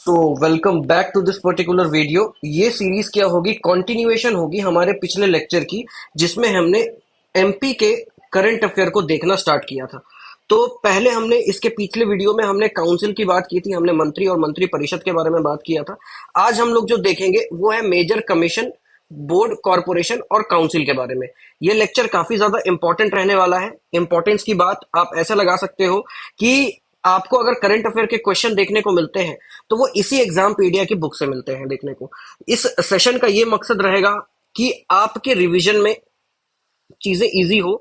तो welcome back to this particular video. ये series क्या होगी, कंटिन्यूएशन होगी हमारे पिछले लेक्चर की, जिसमें हमने एमपी के करंट अफेयर को देखना स्टार्ट किया था। तो पहले हमने इसके पिछले वीडियो में हमने काउंसिल की बात की थी, हमने मंत्री और मंत्री परिषद के बारे में बात किया था। आज हम लोग जो देखेंगे वो है मेजर कमीशन, बोर्ड, कॉरपोरेशन और काउंसिल के बारे में। ये लेक्चर काफी ज्यादा इंपॉर्टेंट रहने वाला है। इंपॉर्टेंस की बात आप ऐसा लगा सकते हो कि आपको अगर करंट अफेयर के क्वेश्चन देखने को मिलते हैं तो वो इसी एग्जाम पीडिया की बुक से मिलते हैं देखने को। इस सेशन का ये मकसद रहेगा कि आपके रिवीजन में चीजें इजी हो,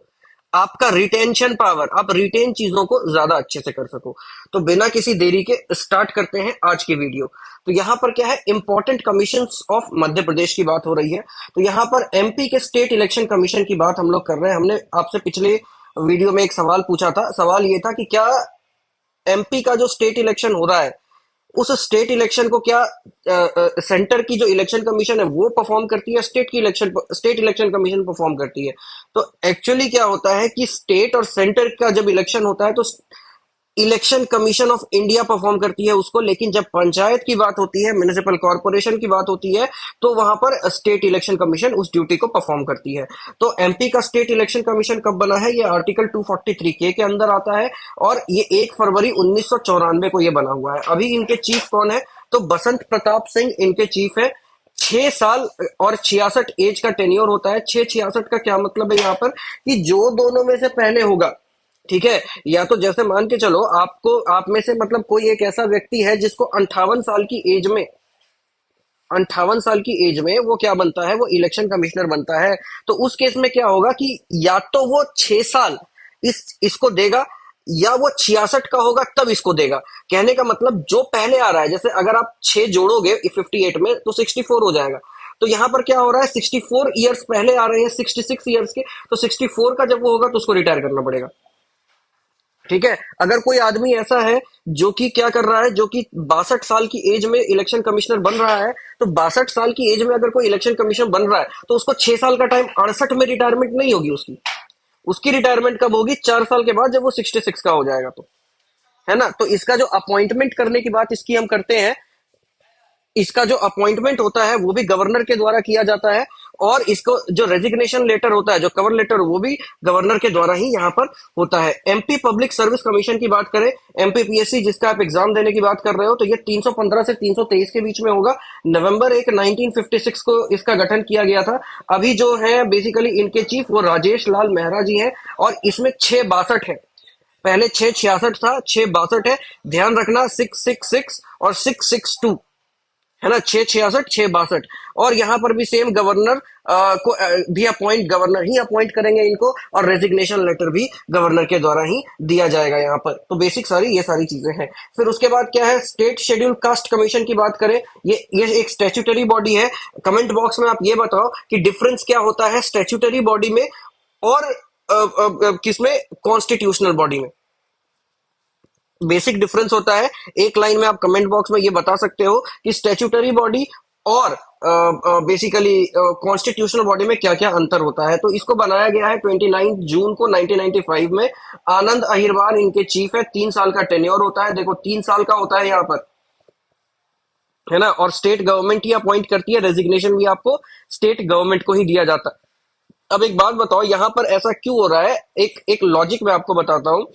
आपका रिटेंशन पावर, आप रिटेन चीजों को ज्यादा अच्छे से कर सको। तो बिना किसी देरी के स्टार्ट करते हैं आज की वीडियो। तो यहाँ पर क्या है, important commissions of Madhya Pradesh की बात हो रही है। तो यहाँ पर एमपी के स्टेट इलेक्शन कमीशन की बात हम लोग कर रहे हैं। हमने आपसे पिछले वीडियो में एक सवाल पूछा था। सवाल ये था कि क्या एमपी का जो स्टेट इलेक्शन हो रहा है, उस स्टेट इलेक्शन को क्या सेंटर की जो इलेक्शन कमीशन है वो परफॉर्म करती है, स्टेट इलेक्शन कमीशन परफॉर्म करती है। तो एक्चुअली क्या होता है कि स्टेट और सेंटर का जब इलेक्शन होता है तो election commission of India perform करती है उसको, लेकिन जब पंचायत की बात होती है, म्युनिसिपल कॉर्पोरेशन की बात होती है, तो वहां पर स्टेट इलेक्शन कमीशन उस ड्यूटी को परफॉर्म करती है। तो एमपी का स्टेट इलेक्शन कमीशन कब बना है, ये आर्टिकल 243 के अंदर आता है और ये 1 फरवरी 1994 को ये बना हुआ है। अभी इनके चीफ कौन है, तो बसंत प्रताप सिंह इनके चीफ है। 6 साल और 66 एज का टेन्योर होता है। 666 का क्या मतलब है यहाँ पर, कि जो दोनों में से पहले होगा, ठीक है, या तो जैसे मान के चलो आपको, आप में से मतलब कोई एक ऐसा व्यक्ति है जिसको 58 साल की एज में वो क्या बनता है, वो इलेक्शन कमिश्नर बनता है। तो उस केस में क्या होगा कि या तो वो 6 साल इसको देगा, या वो 66 का होगा तब इसको देगा। कहने का मतलब जो पहले आ रहा है, जैसे अगर आप 6 जोड़ोगे 58 में तो 64 हो जाएगा। तो यहां पर क्या हो रहा है, 64 ईयर्स पहले आ रहे हैं 66 ईयर्स के, तो 64 का जब वो होगा तो उसको रिटायर करना पड़ेगा। ठीक है। अगर कोई आदमी ऐसा है जो कि क्या कर रहा है, जो कि 62 साल की एज में इलेक्शन कमिश्नर बन रहा है, तो 62 साल की एज में अगर कोई इलेक्शन कमिश्नर बन रहा है तो उसको 6 साल का टाइम, 68 में रिटायरमेंट नहीं होगी उसकी। उसकी रिटायरमेंट कब होगी, 4 साल के बाद, जब वो 66 का हो जाएगा तो, है ना। तो इसका जो अपॉइंटमेंट करने की बात इसकी हम करते हैं, इसका जो अपॉइंटमेंट होता है वो भी गवर्नर के द्वारा किया जाता है। और इसको जो रेजिग्नेशन लेटर होता है, जो कवर लेटर, वो भी गवर्नर के द्वारा ही यहाँ पर होता है। एमपी पब्लिक सर्विस कमीशन की बात करें, एमपीपीएससी, जिसका आप एग्जाम देने की बात कर रहे हो, तो ये 315 से 323 के बीच में होगा। नवंबर 1 1956 को इसका गठन किया गया था। अभी जो है बेसिकली इनके चीफ वो राजेश लाल मेहरा जी हैं, और इसमें 662 है। पहले 666 था, 662 है। ध्यान रखना, 666 और 662, है ना, 666 662। और यहाँ पर भी सेम गवर्नर को भी गवर्नर ही अपॉइंट करेंगे इनको, और रेजिग्नेशन लेटर भी गवर्नर के द्वारा ही दिया जाएगा यहाँ पर। तो बेसिक सारी ये सारी चीजें हैं। फिर उसके बाद क्या है, स्टेट शेड्यूल कास्ट कमीशन की बात करें, ये एक स्टैट्यूटरी बॉडी है। कमेंट बॉक्स में आप ये बताओ कि डिफरेंस क्या होता है स्टैट्यूटरी बॉडी में और किसमें, कॉन्स्टिट्यूशनल बॉडी में। बेसिक डिफरेंस होता है, एक लाइन में आप कमेंट बॉक्स में ये बता सकते हो कि स्टैट्यूटरी बॉडी और बेसिकली कॉन्स्टिट्यूशनल बॉडी में क्या क्या अंतर होता है। तो इसको बनाया गया है 29 जून को 1995 में। आनंद अहिरवार इनके चीफ है। 3 साल का टेन्योर होता है, देखो 3 साल का होता है यहाँ पर, है ना। और स्टेट गवर्नमेंट ही अपॉइंट करती है, रेजिग्नेशन भी आपको स्टेट गवर्नमेंट को ही दिया जाता है। अब एक बात बताओ, यहाँ पर ऐसा क्यों हो रहा है, एक एक लॉजिक मैं आपको बताता हूँ।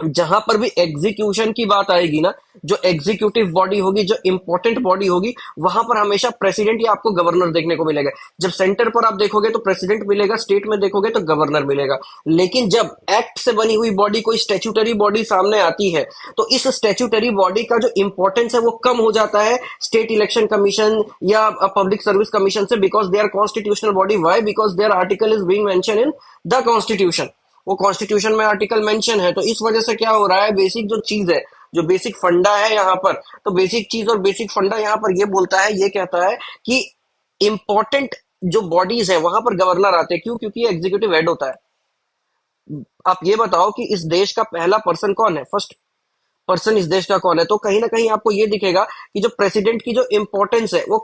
जहां पर भी एग्जीक्यूशन की बात आएगी ना, जो एग्जीक्यूटिव बॉडी होगी, जो इंपॉर्टेंट बॉडी होगी, वहां पर हमेशा प्रेसिडेंट या आपको गवर्नर देखने को मिलेगा। जब सेंटर पर आप देखोगे तो प्रेसिडेंट मिलेगा, स्टेट में देखोगे तो गवर्नर मिलेगा। लेकिन जब एक्ट से बनी हुई बॉडी, कोई स्टैट्यूटरी बॉडी सामने आती है, तो इस स्टैट्यूटरी बॉडी का जो इंपॉर्टेंस है वो कम हो जाता है स्टेट इलेक्शन कमीशन या पब्लिक सर्विस कमीशन से, because they are constitutional body. Why? Because there article is being mention in the constitution. वो कॉन्स्टिट्यूशन में आर्टिकल मेंशन है। तो इस वजह से क्या हो रहा है, बेसिक जो चीज है, जो बेसिक फंडा है यहाँ पर, तो बेसिक चीज और बेसिक फंडा यहाँ पर ये बोलता है, ये कहता है कि इंपॉर्टेंट जो बॉडीज है वहां पर गवर्नर आते हैं। क्यों? क्योंकि ये एग्जीक्यूटिव हेड होता है। आप ये बताओ कि इस देश का पहला पर्सन कौन है, फर्स्ट पर्सन इस देश का कौन है। तो कहीं ना कहीं आपको ये दिखेगा कि जो प्रेसिडेंट की जो इंपॉर्टेंस है वो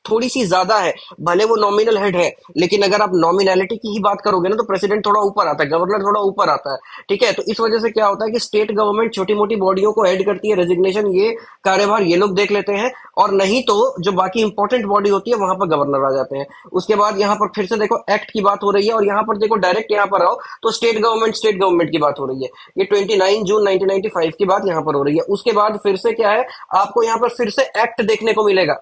थोड़ी सी ज्यादा है, भले वो नॉमिनल हेड है, लेकिन अगर आप नॉमिनैलिटी की ही बात करोगे ना तो प्रेसिडेंट थोड़ा ऊपर आता है, गवर्नर थोड़ा ऊपर आता है। ठीक है, तो इस वजह से क्या होता है कि स्टेट गवर्नमेंट छोटी मोटी बॉडियों को हेड करती है, रेजिग्नेशन ये कार्यभार ये लोग देख लेते हैं, और नहीं तो जो बाकी इंपॉर्टेंट बॉडी होती है वहां पर गवर्नर आ जाते हैं। उसके बाद यहाँ पर फिर से देखो एक्ट की बात हो रही है, और यहाँ पर देखो डायरेक्ट यहाँ पर आओ तो स्टेट गवर्नमेंट की बात हो रही है। ये 29 जून 1995 की बात यहाँ पर हो रही है। उसके बाद फिर से क्या है, आपको यहाँ पर फिर से एक्ट देखने को मिलेगा,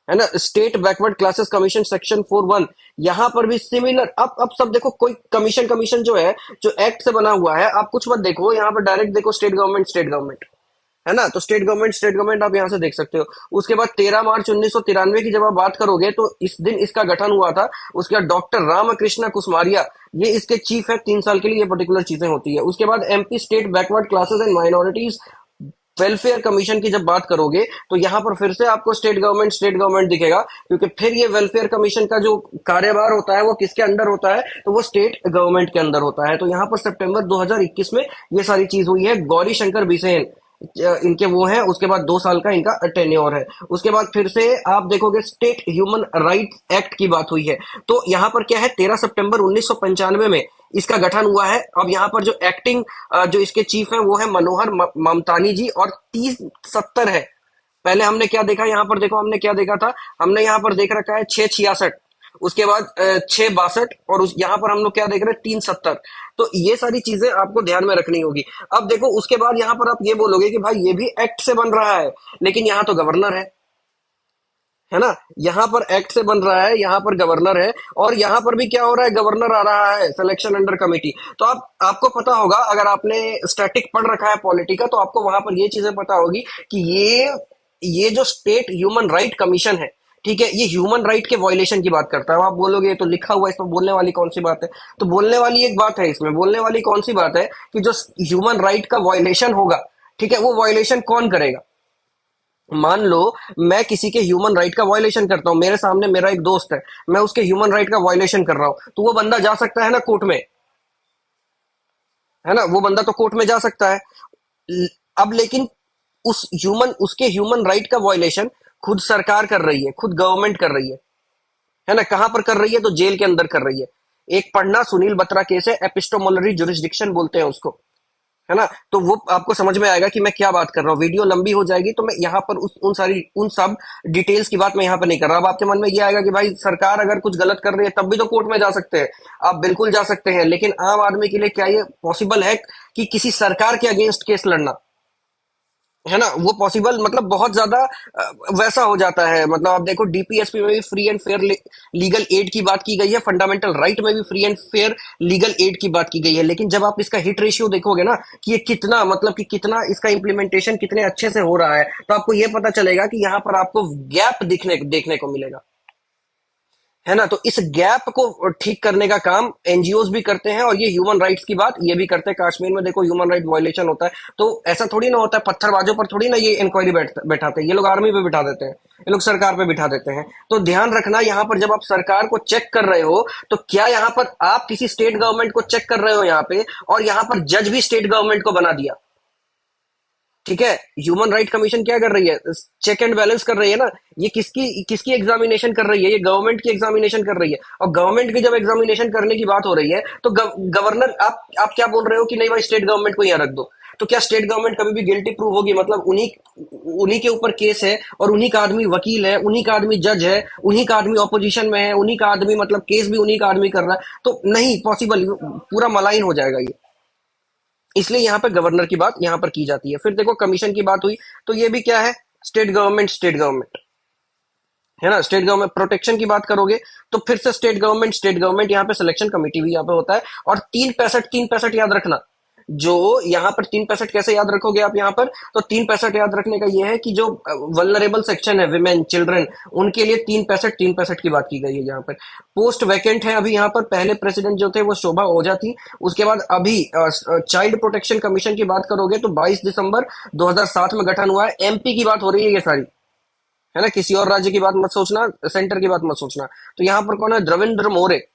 है ना, state backward classes commission section 41। यहां पर भी सिमिलर। अब सब देखो, कोई कमीशन कमीशन जो है, जो एक्ट से बना हुआ है, आप कुछ मत देखो, यहाँ पर डायरेक्ट देखो स्टेट गवर्नमेंट, है ना, तो स्टेट गवर्नमेंट आप यहां से देख सकते हो। उसके बाद 13 मार्च 1993 की जब आप बात करोगे तो इस दिन इसका गठन हुआ था। उसके बाद डॉक्टर रामकृष्ण कुसमारिया ये इसके चीफ है, 3 साल के लिए ये पर्टिकुलर चीजें होती है। उसके बाद MP state backward classes and minorities welfare commission की जब बात करोगे तो यहां पर फिर से आपको स्टेट गवर्नमेंट दिखेगा, क्योंकि फिर ये वेलफेयर कमीशन का जो कार्यभार होता है वो किसके अंडर होता है, तो वो स्टेट गवर्नमेंट के अंदर होता है। तो यहां पर सितंबर 2021 में ये सारी चीज हुई है। गौरी शंकर बिसेन इनके वो है। उसके बाद 2 साल का इनका टेन्योर है। उसके बाद फिर से आप देखोगे स्टेट ह्यूमन राइट्स एक्ट की बात हुई है। तो यहाँ पर क्या है, 13 सितंबर 1995 में इसका गठन हुआ है। अब यहाँ पर जो एक्टिंग जो इसके चीफ है वो है मनोहर ममतानी जी, और 3070 है। पहले हमने क्या देखा, यहाँ पर देखो हमने क्या देखा था, हमने यहाँ पर देख रखा है 666, उसके बाद 662, और उस यहाँ पर हम लोग क्या देख रहे हैं, 370। तो ये सारी चीजें आपको ध्यान में रखनी होगी। अब देखो उसके बाद यहाँ पर आप ये बोलोगे कि भाई ये भी एक्ट से बन रहा है, लेकिन यहाँ तो गवर्नर है ना, यहाँ पर एक्ट से बन रहा है, यहाँ पर गवर्नर है, और यहाँ पर भी क्या हो रहा है, गवर्नर आ रहा है सिलेक्शन अंडर कमिटी। तो आपको पता होगा, अगर आपने स्टैटिक पढ़ रखा है पॉलिटी का, तो आपको वहां पर ये चीजें पता होगी कि ये जो स्टेट ह्यूमन राइट कमीशन है, ठीक है, ये ह्यूमन राइट के वायलेशन की बात करता है। अब आप बोलोगे ये तो लिखा हुआ है, इसमें बोलने वाली कौन सी बात है, तो बोलने वाली एक बात है, इसमें बोलने वाली कौन सी बात है कि जो ह्यूमन राइट का वायलेशन होगा, ठीक है, वो वायलेशन कौन करेगा। मान लो मैं किसी के ह्यूमन राइट का वायलेशन करता हूं, मेरे सामने मेरा एक दोस्त है, मैं उसके ह्यूमन राइट का वायलेशन कर रहा हूं, तो वो बंदा जा सकता है ना कोर्ट में, है ना, वो बंदा तो कोर्ट में जा सकता है। अब लेकिन उसके ह्यूमन राइट का वायलेशन खुद सरकार कर रही है, खुद गवर्नमेंट कर रही है ना, कहां पर कर रही है, तो जेल के अंदर कर रही है। एक पढ़ना सुनील बत्रा केस है, एपिस्टोमोलरी जुरिस्डिक्शन बोलते हैं उसको, है ना, तो वो आपको समझ में आएगा कि मैं क्या बात कर रहा हूँ। वीडियो लंबी हो जाएगी तो मैं यहाँ पर उन सब डिटेल्स की बात मैं यहाँ पर नहीं कर रहा। अब आपके मन में ये आएगा कि भाई सरकार अगर कुछ गलत कर रही है तब भी तो कोर्ट में जा सकते हैं। आप बिल्कुल जा सकते हैं, लेकिन आम आदमी के लिए क्या ये पॉसिबल है कि किसी सरकार के अगेंस्ट केस लड़ना, है ना, वो पॉसिबल मतलब बहुत ज्यादा वैसा हो जाता है। मतलब आप देखो डीपीएसपी में भी free and fair legal aid की बात की गई है, फंडामेंटल राइट में भी free and fair legal aid की बात की गई है, लेकिन जब आप इसका हिट रेशियो देखोगे ना कि ये कितना मतलब कि कितना इसका इंप्लीमेंटेशन कितने अच्छे से हो रहा है, तो आपको ये पता चलेगा कि यहाँ पर आपको गैप देखने को मिलेगा, है ना। तो इस गैप को ठीक करने का काम एनजीओज भी करते हैं, और ये ह्यूमन राइट्स की बात ये भी करते हैं। कश्मीर में देखो ह्यूमन राइट वायलेशन होता है, तो ऐसा थोड़ी ना होता है पत्थरबाजों पर थोड़ी ना ये इंक्वायरी बैठाते हैं, ये लोग आर्मी पे बिठा देते हैं, ये लोग सरकार पे बिठा देते हैं। तो ध्यान रखना, यहाँ पर जब आप सरकार को चेक कर रहे हो तो क्या यहाँ पर आप किसी स्टेट गवर्नमेंट को चेक कर रहे हो यहाँ पे, और यहाँ पर जज भी स्टेट गवर्नमेंट को बना दिया, ठीक है। ह्यूमन राइट कमीशन क्या कर रही है, चेक एंड बैलेंस कर रही है ना। ये किसकी किसकी एग्जामिनेशन कर रही है, ये गवर्नमेंट की एग्जामिनेशन कर रही है। और गवर्नमेंट की जब एग्जामिनेशन करने की बात हो रही है तो गवर्नर आप क्या बोल रहे हो कि नहीं भाई स्टेट गवर्नमेंट को यहाँ रख दो, तो क्या स्टेट गवर्नमेंट कभी भी गिल्टी प्रूव होगी, मतलब उन्हीं उन्हीं के ऊपर केस है, और उन्हीं का आदमी वकील है, उन्हीं का आदमी जज है, उन्हीं का आदमी ऑपोजिशन में है, उन्हीं का आदमी मतलब केस भी उन्हीं का आदमी कर रहा है, तो नहीं पॉसिबल, पूरा मलाइन हो जाएगा ये। इसलिए यहाँ पे गवर्नर की बात यहाँ पर की जाती है। फिर देखो कमीशन की बात हुई, तो ये भी क्या है, स्टेट गवर्नमेंट, है ना, स्टेट गवर्नमेंट। प्रोटेक्शन की बात करोगे तो फिर से स्टेट गवर्नमेंट यहाँ पे सिलेक्शन कमेटी भी यहाँ पे होता है। और 365 याद रखना, जो यहाँ पर 365 कैसे याद रखोगे आप यहाँ पर, तो 365 याद रखने का ये है कि जो वल्नरेबल सेक्शन है, विमेन चिल्ड्रन, उनके लिए 365 की बात की गई है यहाँ पर। पोस्ट वैकेंट है अभी यहाँ पर, पहले प्रेसिडेंट जो थे वो शोभा ओझा थी। उसके बाद अभी चाइल्ड प्रोटेक्शन कमीशन की बात करोगे तो 22 दिसंबर 2007 में गठन हुआ है। एमपी की बात हो रही है ये सारी, है ना, किसी और राज्य की बात मत सोचना, सेंटर की बात मत सोचना। तो यहाँ पर कौन है, द्रविंद्र मोरे,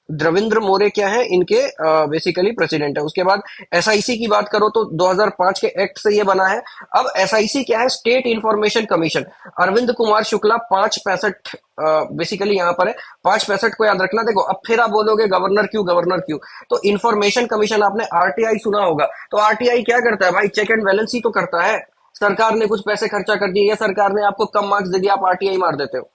द्रविंद्र मोरे क्या है इनके बेसिकली प्रेसिडेंट है। उसके बाद एसआईसी की बात करो तो 2005 के एक्ट से ये बना है। अब एसआईसी क्या है, state information commission. Arvind Kumar Shukla 565 basically यहाँ पर है, 565 को याद रखना। देखो अब फिर आप बोलोगे गवर्नर क्यों, गवर्नर क्यों, तो इंफॉर्मेशन कमीशन, आपने आरटीआई सुना होगा, तो आरटीआई क्या करता है भाई, चेक एंड बैलेंस ही तो करता है। सरकार ने कुछ पैसे खर्चा कर दिए या सरकार ने आपको कम मार्क्स दे दिया, आप आरटीआई मार देते हो।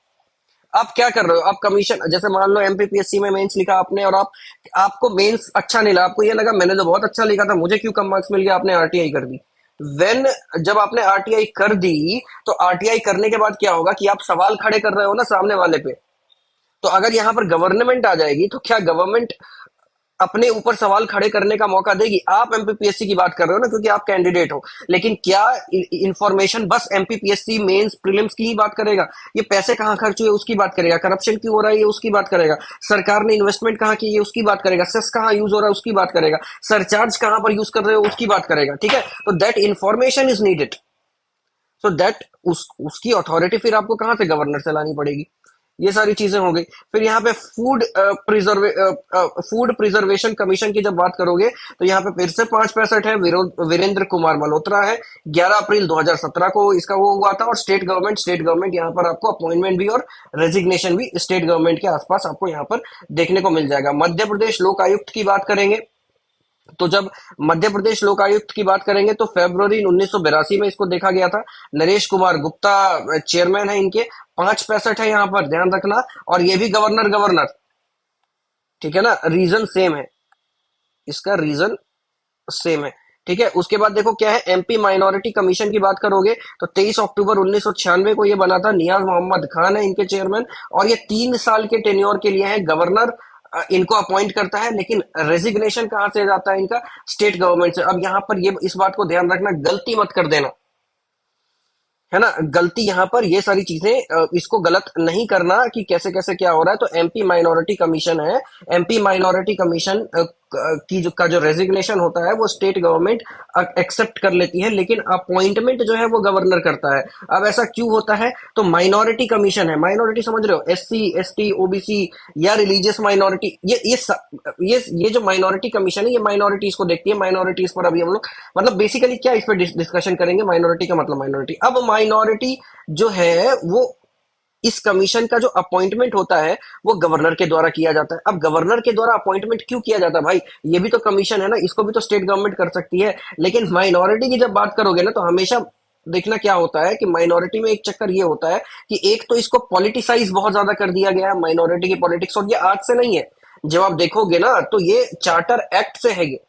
आप क्या कर रहे हो, आप कमीशन, जैसे मान लो एमपीपीएससी में मेंस लिखा आपने और आप, आपको मेंस अच्छा नहीं लगा, आपको ये लगा मैंने तो बहुत अच्छा लिखा था, मुझे क्यों कम मार्क्स मिल गया, आपने आरटीआई कर दी। वेन जब आपने आरटीआई कर दी, तो आरटीआई करने के बाद क्या होगा कि आप सवाल खड़े कर रहे हो ना सामने वाले पे। तो अगर यहां पर गवर्नमेंट आ जाएगी तो क्या गवर्नमेंट अपने ऊपर सवाल खड़े करने का मौका देगी। आप एमपीपीएससी की बात कर रहे हो ना क्योंकि आप कैंडिडेट हो, लेकिन क्या इंफॉर्मेशन बस एमपीपीएससी मेंस प्रीलिम्स की ही बात करेगा? ये पैसे कहाँ खर्च हुए उसकी बात करेगा, करप्शन क्यों हो रहा है ये उसकी बात करेगा, सरकार ने इन्वेस्टमेंट कहाँ की ये उसकी बात करेगा, सेस कहाँ यूज हो रहा है उसकी बात करेगा, सरचार्ज कहाँ पर यूज कर रहे हो उसकी बात करेगा। ठीक है, तो that information is needed, so that उसकी अथॉरिटी फिर आपको कहाँ से, गवर्नर से लानी पड़ेगी। ये सारी चीजें हो गई। फिर यहाँ पे फूड प्रिजर्वेशन कमीशन की जब बात करोगे तो यहाँ पे फिर से 565 है, वीरेंद्र कुमार मल्होत्रा है। 11 अप्रैल 2017 को इसका वो हुआ था। और स्टेट गवर्नमेंट यहाँ पर आपको अपॉइंटमेंट भी और रेजिग्नेशन भी स्टेट गवर्नमेंट के आसपास आपको यहाँ पर देखने को मिल जाएगा। मध्य प्रदेश लोक आयुक्त की बात करेंगे तो जब मध्य प्रदेश लोक आयुक्त की बात करेंगे तो फरवरी 1982 में इसको देखा गया था। नरेश कुमार गुप्ता चेयरमैन है इनके। 565 है यहाँ पर, ध्यान रखना। और ये भी गवर्नर गवर्नर, ठीक है ना, रीजन सेम है, इसका रीजन सेम है। ठीक है, उसके बाद देखो क्या है, एमपी माइनॉरिटी कमीशन की बात करोगे तो 23 अक्टूबर 1996 को ये बना था। नियाज मोहम्मद खान है इनके चेयरमैन। और ये 3 साल के टेन्योर के लिए है। गवर्नर इनको अपॉइंट करता है, लेकिन रेजिग्नेशन कहां से जाता है इनका, स्टेट गवर्नमेंट से। अब यहां पर ये इस बात को ध्यान रखना, गलती मत कर देना, है ना, गलती यहाँ पर ये सारी चीजें इसको गलत नहीं करना कि कैसे कैसे क्या हो रहा है। तो एमपी माइनॉरिटी कमीशन है, एमपी माइनॉरिटी कमीशन की जो रेजिग्नेशन होता है वो स्टेट गवर्नमेंट एक्सेप्ट कर लेती है, लेकिन अपॉइंटमेंट जो है वो गवर्नर करता है। अब ऐसा क्यों होता है, तो माइनॉरिटी कमीशन है, माइनॉरिटी समझ रहे हो, एससी एसटी ओबीसी या रिलीजियस माइनॉरिटी, ये जो माइनॉरिटी कमीशन है ये माइनॉरिटीज को देखती है। माइनॉरिटीज पर अभी हम लोग मतलब बेसिकली क्या इस पर डिस्कशन करेंगे, माइनॉरिटी का मतलब माइनॉरिटी। अब माइनॉरिटी जो है वो, इस कमीशन का जो अपॉइंटमेंट होता है वो गवर्नर के द्वारा किया जाता है। अब गवर्नर के द्वारा अपॉइंटमेंट क्यों किया जाता है भाई, ये भी तो कमीशन है ना, इसको भी तो स्टेट गवर्नमेंट कर सकती है। लेकिन माइनॉरिटी की जब बात करोगे ना तो हमेशा देखना क्या होता है कि माइनॉरिटी में एक चक्कर ये होता है कि एक तो इसको पॉलिटिसाइज बहुत ज्यादा कर दिया गया है, माइनॉरिटी की पॉलिटिक्स। और ये आज से नहीं है, जब आप देखोगे ना तो ये चार्टर एक्ट से है। ये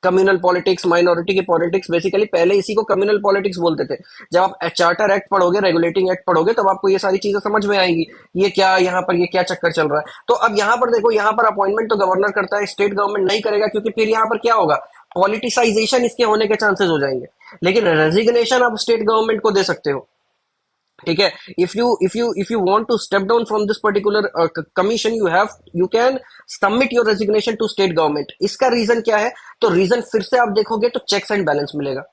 कम्युनल पॉलिटिक्स, माइनॉरिटी की पॉलिटिक्स, बेसिकली पहले इसी को कम्युनल पॉलिटिक्स बोलते थे। जब आप चार्टर एक्ट पढ़ोगे, रेगुलेटिंग एक्ट पढ़ोगे, तब आपको ये सारी चीजें समझ में आएंगी, ये क्या यहाँ पर ये क्या चक्कर चल रहा है। तो अब यहाँ पर देखो, यहाँ पर अपॉइंटमेंट तो गवर्नर करता है, स्टेट गवर्नमेंट नहीं करेगा, क्योंकि फिर यहाँ पर क्या होगा, पॉलिटिसाइजेशन इसके होने के चांसेस हो जाएंगे। लेकिन रेजिग्नेशन आप स्टेट गवर्नमेंट को दे सकते हो। ठीक है, if you want to step down from this particular commission, you can submit your resignation to state government। इसका रीजन क्या है, तो रीजन फिर से आप देखोगे तो चेक्स एंड बैलेंस मिलेगा।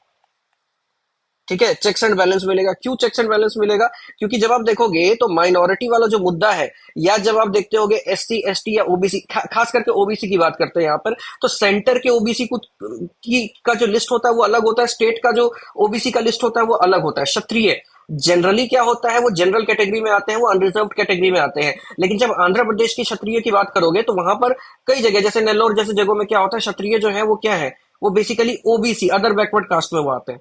ठीक है, चेक्स एंड बैलेंस मिलेगा। क्यों चेक्स एंड बैलेंस मिलेगा, क्योंकि जब आप देखोगे तो माइनॉरिटी वाला जो मुद्दा है, या जब आप देखते होगे एससी एसटी या ओबीसी, खास करके ओबीसी की बात करते हैं यहाँ पर, तो सेंटर के ओबीसी का जो लिस्ट होता है वो अलग होता है, स्टेट का जो ओबीसी का लिस्ट होता है वो अलग होता है। क्षत्रिय जनरली क्या होता है, वो जनरल कैटेगरी में आते हैं, वो अनरिजर्व कैटेगरी में आते हैं। लेकिन जब आंध्र प्रदेश की क्षत्रिय की बात करोगे तो वहां पर कई जगह, जैसे नेल्लोर जैसे जगहों में क्या होता है, क्षत्रिय जो है वो क्या है, वो basically OBC, other backward caste में वो आते हैं,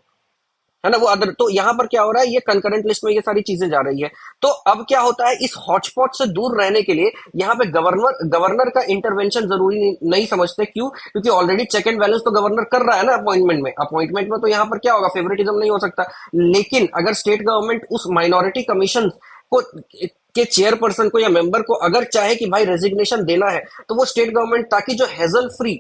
है ना, वो अदर। तो यहां पर क्या हो रहा है, ये कंकरेंट लिस्ट में ये सारी चीजें जा रही है। तो अब क्या होता है, इस हॉटस्पॉट से दूर रहने के लिए यहाँ पे गवर्नर का इंटरवेंशन जरूरी नहीं समझते। क्यों, क्योंकि ऑलरेडी चेक एंड बैलेंस तो गवर्नर कर रहा है ना अपॉइंटमेंट में तो यहाँ पर क्या होगा, फेवरेटिज्म नहीं हो सकता। लेकिन अगर स्टेट गवर्नमेंट उस माइनॉरिटी कमीशन को के चेयरपर्सन को या मेंबर को अगर चाहे कि भाई रेजिग्नेशन देना है, तो वो स्टेट गवर्नमेंट, ताकि जो हेजल फ्री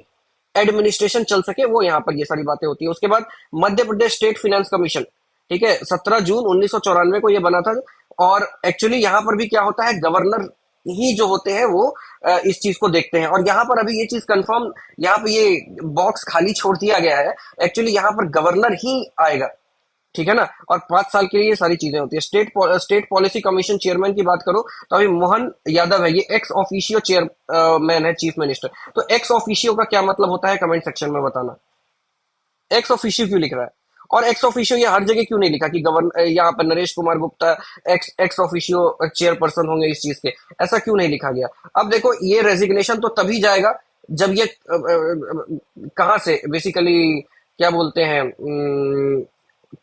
एडमिनिस्ट्रेशन चल सके, वो यहाँ पर ये सारी बातें होती है। उसके बाद Madhya Pradesh state finance commission, ठीक है, 17 जून 1994 को ये बना था। और एक्चुअली यहाँ पर भी क्या होता है, गवर्नर ही जो होते हैं वो इस चीज को देखते हैं। और यहाँ पर अभी ये चीज कंफर्म, यहाँ पे ये बॉक्स खाली छोड़ दिया गया है, एक्चुअली यहाँ पर गवर्नर ही आएगा। ठीक है ना। और 5 साल के लिए ये सारी चीजें होती है। स्टेट पॉलिसी कमीशन चेयरमैन की बात करो तो अभी मोहन यादव है, ये एक्स ऑफिशियो चेयरमैन है, चीफ मिनिस्टर। तो एक्स ऑफिशियो का क्या मतलब होता है, कमेंट सेक्शन में बताना। एक्स ऑफिशियो क्यों लिख रहा है, और एक्स ऑफिशियो ये हर जगह क्यों नहीं लिखा कि गवर्नर यहाँ पर Naresh Kumar Gupta x ex officio chairperson होंगे इस चीज के, ऐसा क्यों नहीं लिखा गया। अब देखो ये रेजिग्नेशन तो तभी जाएगा जब ये कहाँ से बेसिकली क्या बोलते हैं,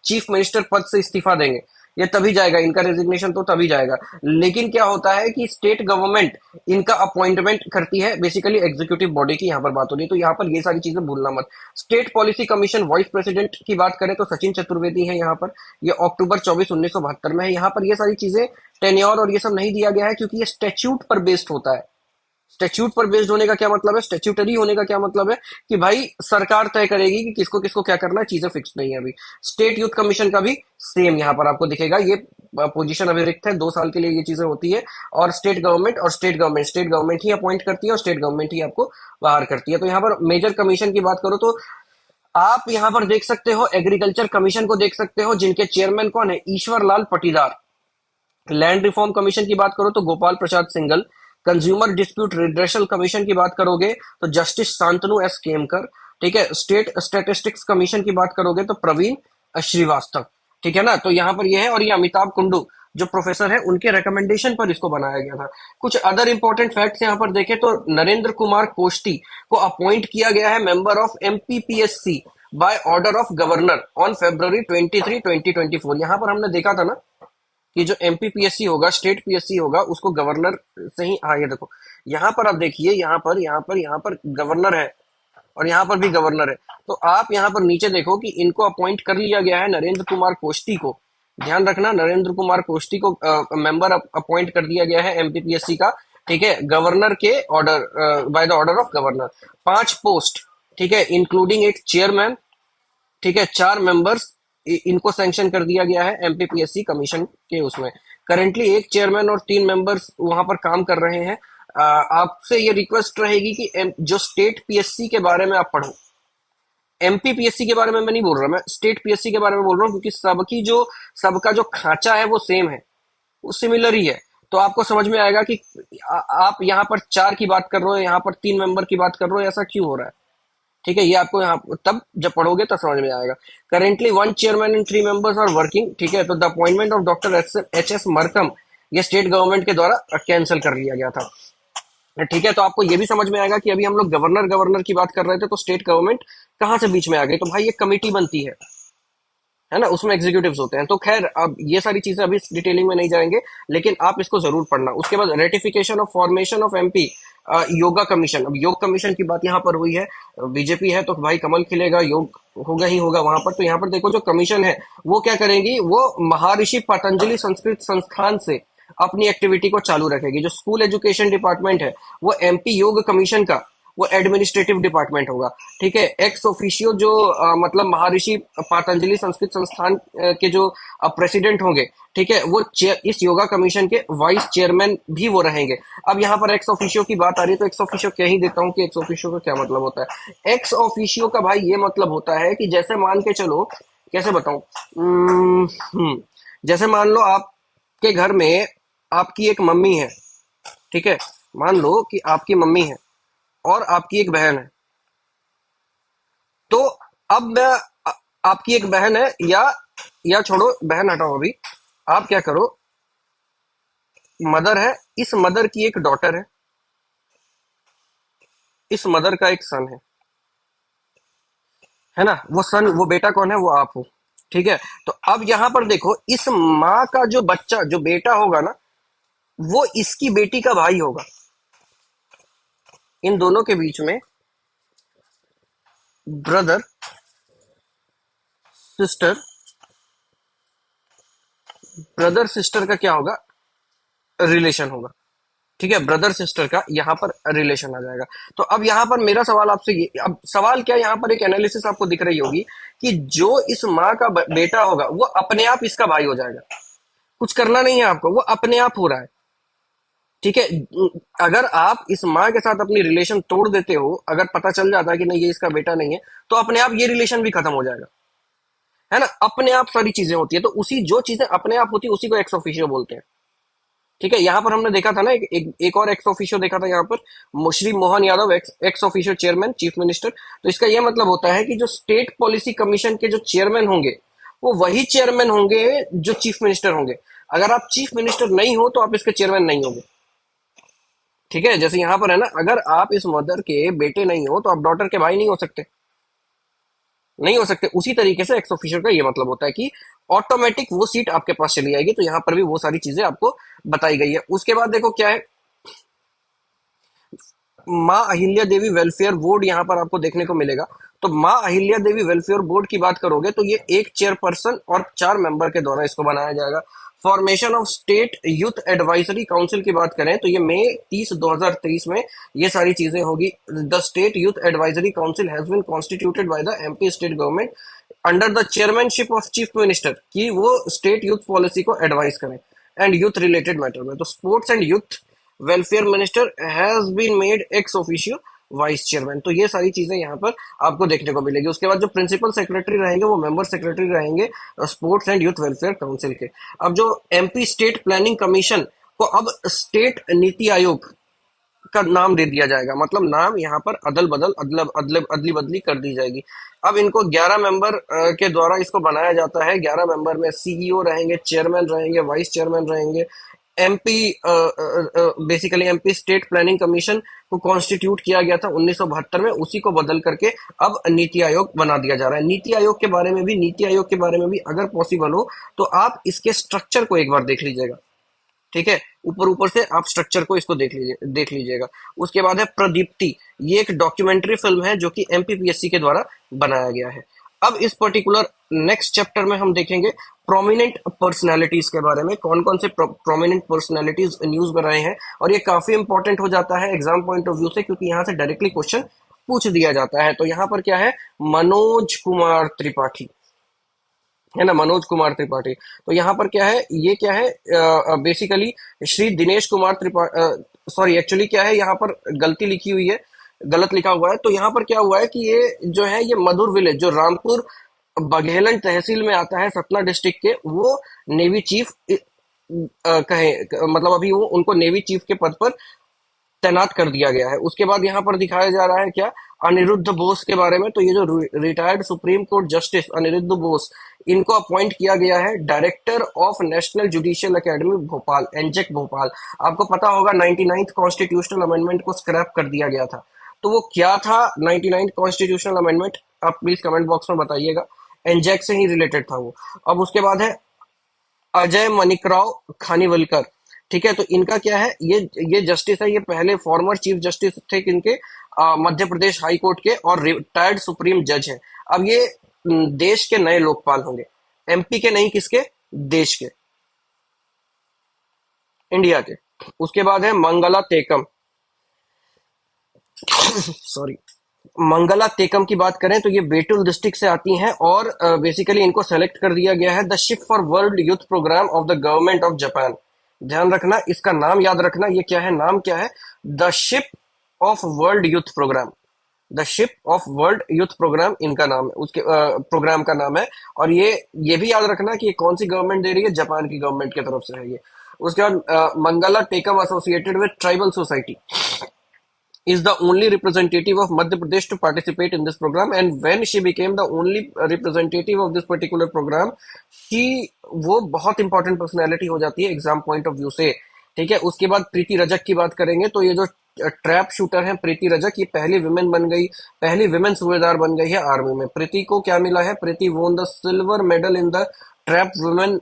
चीफ मिनिस्टर पद से इस्तीफा देंगे, ये तभी जाएगा, इनका रेजिग्नेशन तो तभी जाएगा। लेकिन क्या होता है कि स्टेट गवर्नमेंट इनका अपॉइंटमेंट करती है, बेसिकली एग्जीक्यूटिव बॉडी की यहाँ पर बात हो रही है, तो यहाँ पर ये सारी चीजें भूलना मत। State policy commission vice president की बात करें तो सचिन चतुर्वेदी है यहाँ पर, ये अक्टूबर 24 1972 में है। यहाँ पर ये सारी चीजें टेन्योर और ये सब नहीं दिया गया है क्योंकि ये स्टेच्यूट पर बेस्ड होता है। स्टेच्यूट पर बेस्ड होने का क्या मतलब है, स्टेच्यूटरी होने का क्या मतलब है कि भाई सरकार तय करेगी कि किसको किसको क्या करना है, चीजें फिक्स नहीं है अभी। स्टेट यूथ कमीशन का भी सेम यहाँ पर आपको दिखेगा, ये पोजीशन अभी रिक्त है, 2 साल के लिए ये चीजें होती है। और स्टेट गवर्नमेंट ही अपॉइंट करती है और स्टेट गवर्नमेंट ही आपको बाहर करती है। तो यहाँ पर मेजर कमीशन की बात करो तो आप यहाँ पर देख सकते हो, एग्रीकल्चर कमीशन को देख सकते हो, जिनके चेयरमैन कौन है, ईश्वर लाल पटीदार। लैंड रिफॉर्म कमीशन की बात करो तो Gopal Prasad Singhal. Consumer dispute redressal commission की बात करोगे तो जस्टिस शांतनु एस केमकर। ठीक है। स्टेट स्टैटिस्टिक्स कमीशन की बात करोगे तो प्रवीण श्रीवास्तव। ठीक है ना। तो यहाँ पर यह है, और ये अमिताभ कुंडू जो प्रोफेसर है उनके रिकमेंडेशन पर इसको बनाया गया था। कुछ अदर इंपॉर्टेंट फैक्ट्स यहाँ पर देखें तो नरेंद्र कुमार कोष्टी को अपॉइंट किया गया है member of MPPSC by order of governor on February 23 2024। यहाँ पर हमने देखा था ना कि जो एमपीपीएससी होगा, स्टेट पीएससी होगा, उसको गवर्नर से ही, हाँ ये देखो यहाँ पर आप देखिए, यहाँ पर गवर्नर है और यहाँ पर भी गवर्नर है। तो आप यहाँ पर नीचे देखो कि इनको अपॉइंट कर लिया गया है नरेंद्र कुमार कोष्टी को। ध्यान रखना, नरेंद्र कुमार कोष्टी को मेंबर अपॉइंट कर दिया गया है एमपीपीएससी का। ठीक है। गवर्नर के order, by the order of governor. 5 post, ठीक है, इंक्लूडिंग एक चेयरमैन। ठीक है। 4 मेंबर्स इनको सैंक्शन कर दिया गया है एमपीपीएससी कमीशन के उसमें। करेंटली एक चेयरमैन और 3 मेंबर्स वहां पर काम कर रहे हैं। आपसे ये रिक्वेस्ट रहेगी कि जो स्टेट पीएससी के बारे में आप पढ़ो, एमपीपीएससी के बारे में मैं नहीं बोल रहा, मैं स्टेट पीएससी के बारे में बोल रहा हूँ, क्योंकि सबका जो खांचा है वो सेम है, वो सिमिलर ही है। तो आपको समझ में आएगा कि आप यहाँ पर 4 की बात कर रहे हो, यहाँ पर 3 मेंबर की बात कर रहे हो, ऐसा क्यों हो रहा है। ठीक है। ये आपको यहाँ तब जब पढ़ोगे तब समझ में आएगा। Currently 1 chairman and 3 members are working. ठीक है। तो the appointment of doctor H S Markam, ये स्टेट गवर्नमेंट के द्वारा कैंसिल कर लिया गया था। ठीक है। तो आपको ये भी समझ में आएगा कि अभी हम लोग गवर्नर गवर्नर की बात कर रहे थे, तो स्टेट गवर्नमेंट कहाँ से बीच में आ गई। तो भाई ये कमेटी बनती है ना, उसमें एग्जीक्यूटिव्स होते हैं। तो खैर अब ये सारी चीजें अभी डिटेलिंग में नहीं जाएंगे, लेकिन आप इसको जरूर पढ़ना। उसके बाद ratification of formation of MP yoga commission. अब योग कमीशन की बात यहाँ पर हुई है, बीजेपी है तो भाई कमल खिलेगा, योग होगा ही होगा वहां पर। तो यहाँ पर देखो जो कमीशन है वो क्या करेगी, वो महर्षि पतंजलि संस्कृत संस्थान से अपनी एक्टिविटी को चालू रखेगी। जो स्कूल एजुकेशन डिपार्टमेंट है वो एमपी योग कमीशन का वो एडमिनिस्ट्रेटिव डिपार्टमेंट होगा। ठीक है। एक्स ऑफिशियो जो मतलब महर्षि पतंजलि संस्कृत संस्थान के जो प्रेसिडेंट होंगे, ठीक है, वो इस योगा कमीशन के वाइस चेयरमैन भी वो रहेंगे। अब यहाँ पर एक्स ऑफिशियो की बात आ रही है, तो एक्स ऑफिशियो कह ही देता हूँ कि एक्स ऑफिशियो का क्या मतलब होता है। एक्स ऑफिशियो का भाई ये मतलब होता है कि जैसे मान के चलो, कैसे बताऊं, जैसे मान लो आपके घर में आपकी एक मम्मी है। ठीक है। मान लो कि आपकी मम्मी है और आपकी एक बहन है। तो अब आपकी एक बहन है, या छोड़ो बहन हटाओ, अभी आप क्या करो, मदर है, इस मदर की एक डॉटर इस मदर का एक सन है ना, वो सन, वो बेटा कौन है, वो आप हो। ठीक है। तो अब यहां पर देखो, इस माँ का जो बच्चा, जो बेटा होगा ना, वो इसकी बेटी का भाई होगा। इन दोनों के बीच में ब्रदर सिस्टर, ब्रदर सिस्टर का क्या होगा, रिलेशन होगा। ठीक है। ब्रदर सिस्टर का यहाँ पर रिलेशन आ जाएगा। तो अब यहाँ पर मेरा सवाल आपसे ये, अब सवाल क्या, यहाँ पर एक एनालिसिस आपको दिख रही होगी कि जो इस माँ का बेटा होगा वो अपने आप इसका भाई हो जाएगा, कुछ करना नहीं है आपको, वो अपने आप हो रहा है। ठीक है। अगर आप इस माँ के साथ अपनी रिलेशन तोड़ देते हो, अगर पता चल जाता है कि नहीं ये इसका बेटा नहीं है, तो अपने आप ये रिलेशन भी खत्म हो जाएगा। है ना, अपने आप सारी चीजें होती है, तो उसी जो चीजें अपने आप होती है उसी को एक्स ऑफिशियो बोलते हैं। ठीक है, यहाँ पर हमने देखा था ना, एक और एक्स ऑफिशियो देखा था यहाँ पर, Shri Mohan Yadav x ex officio chairman chief minister. तो इसका यह मतलब होता है कि जो स्टेट पॉलिसी कमीशन के जो चेयरमैन होंगे वो वही चेयरमैन होंगे जो चीफ मिनिस्टर होंगे। अगर आप चीफ मिनिस्टर नहीं हो तो आप इसके चेयरमैन नहीं होंगे। ठीक है, जैसे यहाँ पर है ना, अगर आप इस मदर के बेटे नहीं हो तो आप डॉटर के भाई नहीं हो सकते, नहीं हो सकते। उसी तरीके से एक्स ऑफिशियल का ये मतलब होता है कि ऑटोमेटिक वो सीट आपके पास चली आएगी। तो यहाँ पर भी वो सारी चीजें आपको बताई गई है। उसके बाद देखो क्या है, माँ अहिल्या देवी वेलफेयर बोर्ड यहाँ पर आपको देखने को मिलेगा। तो माँ अहिल्या देवी वेलफेयर बोर्ड की बात करोगे तो ये एक चेयरपर्सन और 4 मेंबर के द्वारा इसको बनाया जाएगा। Formation of state youth advisory council की बात करें तो ये मई 30 2023 में ये सारी चीजें होगी। The state youth advisory council has been constituted by the MP state government under the chairmanship of chief minister, कि वो स्टेट यूथ पॉलिसी को एडवाइस करें एंड यूथ रिलेटेड मैटर में। तो sports and youth welfare minister has been made ex officio vice chairman. तो ये सारी चीजें यहाँ पर आपको देखने को मिलेगी। उसके बाद जो प्रिंसिपल सेक्रेटरी रहेंगे वो मेंबर सेक्रेटरी रहेंगे sports and youth welfare council के। अब जो एमपी स्टेट प्लानिंग कमीशन को अब स्टेट नीति आयोग का नाम दे दिया जाएगा, मतलब नाम यहाँ पर अदल बदल अदली बदली कर दी जाएगी। अब इनको 11 मेंबर के द्वारा इसको बनाया जाता है। 11 मेंबर में सीईओ रहेंगे, चेयरमैन रहेंगे, वाइस चेयरमैन रहेंगे। MP basically MP state planning commission को कॉन्स्टिट्यूट किया गया था 1972 में, उसी को बदल करके अब नीति आयोग बना दिया जा रहा है। नीति आयोग के बारे में भी अगर पॉसिबल हो तो आप इसके स्ट्रक्चर को एक बार देख लीजिएगा। ठीक है, ऊपर ऊपर से आप स्ट्रक्चर को इसको देख लीजिएगा। उसके बाद है प्रदीप्ति, ये एक डॉक्यूमेंट्री फिल्म है जो कि एमपीपीएससी के द्वारा बनाया गया है। अब इस पर्टिकुलर नेक्स्ट चैप्टर में हम देखेंगे प्रोमिनेंट पर्सनालिटीज के बारे में, कौन कौन से प्रोमिनेंट पर्सनालिटीज न्यूज में रहे हैं। और ये काफी इंपॉर्टेंट हो जाता है एग्जाम पॉइंट ऑफ व्यू से, क्योंकि यहाँ से डायरेक्टली क्वेश्चन पूछ दिया जाता है। तो यहाँ पर क्या है, मनोज कुमार त्रिपाठी, है ना, मनोज कुमार त्रिपाठी। तो यहाँ पर क्या है, ये क्या है, basically Shri Dinesh Kumar Tripathi, sorry actually क्या है, यहाँ पर गलती लिखी हुई है, गलत लिखा हुआ है। तो यहाँ पर क्या हुआ है कि ये जो है, ये मधुर विलेज जो रामपुर बघेलन तहसील में आता है सतना डिस्ट्रिक्ट के, वो नेवी चीफ कहे, मतलब अभी वो उनको नेवी चीफ के पद पर तैनात कर दिया गया है। उसके बाद यहाँ पर दिखाया जा रहा है क्या, अनिरुद्ध बोस के बारे में। तो ये जो retired supreme court justice Aniruddha Bose, इनको अपॉइंट किया गया है director of national judicial academy Bhopal, एनजेक भोपाल। आपको पता होगा 99th कॉन्स्टिट्यूशनल अमेंडमेंट को स्क्रैप कर दिया गया था। तो वो क्या था 99th कॉन्स्टिट्यूशनल अमेंडमेंट, आप प्लीज कमेंट बॉक्स में बताइएगा। एनजेक से ही रिलेटेड था वो। अब उसके बाद है अजय मणिकराव खानीवलकर। ठीक है, तो इनका क्या है, ये जस्टिस है, ये पहले फॉर्मर चीफ जस्टिस थे इनके मध्य प्रदेश हाई कोर्ट के, और रिटायर्ड सुप्रीम जज हैं। अब ये देश के नए लोकपाल होंगे, एमपी के नहीं, किसके, देश के, इंडिया के। उसके बाद है मंगला तेकम, सॉरी, मंगला तेकम की बात करें तो ये बेटुल डिस्ट्रिक्ट से आती हैं, और बेसिकली इनको सेलेक्ट कर दिया गया है the ship for world youth programme of the government of Japan. ध्यान रखना, इसका नाम याद रखना, ये क्या है, नाम क्या है, the ship of world youth programme, the ship of world youth programme इनका नाम है, उसके प्रोग्राम का नाम है। और ये भी याद रखना कि ये कौन सी गवर्नमेंट दे रही है, जापान की गवर्नमेंट की तरफ से है ये। उसके बाद Mangala Tekam associated with tribal society is the only representative of Madhya Pradesh to participate in this program, and when she became the only representative of this particular program, she वो बहुत इंपॉर्टेंट पर्सनैलिटी हो जाती है एग्जाम पॉइंट ऑफ व्यू से। ठीक है, उसके बाद प्रीति रजक की बात करेंगे तो ये जो ट्रैप शूटर है प्रीति रजक, ये पहली विमेन बन गई, पहली विमेन सूबेदार बन गई है आर्मी में। प्रीति को क्या मिला है, Preeti won the silver medal in the trap women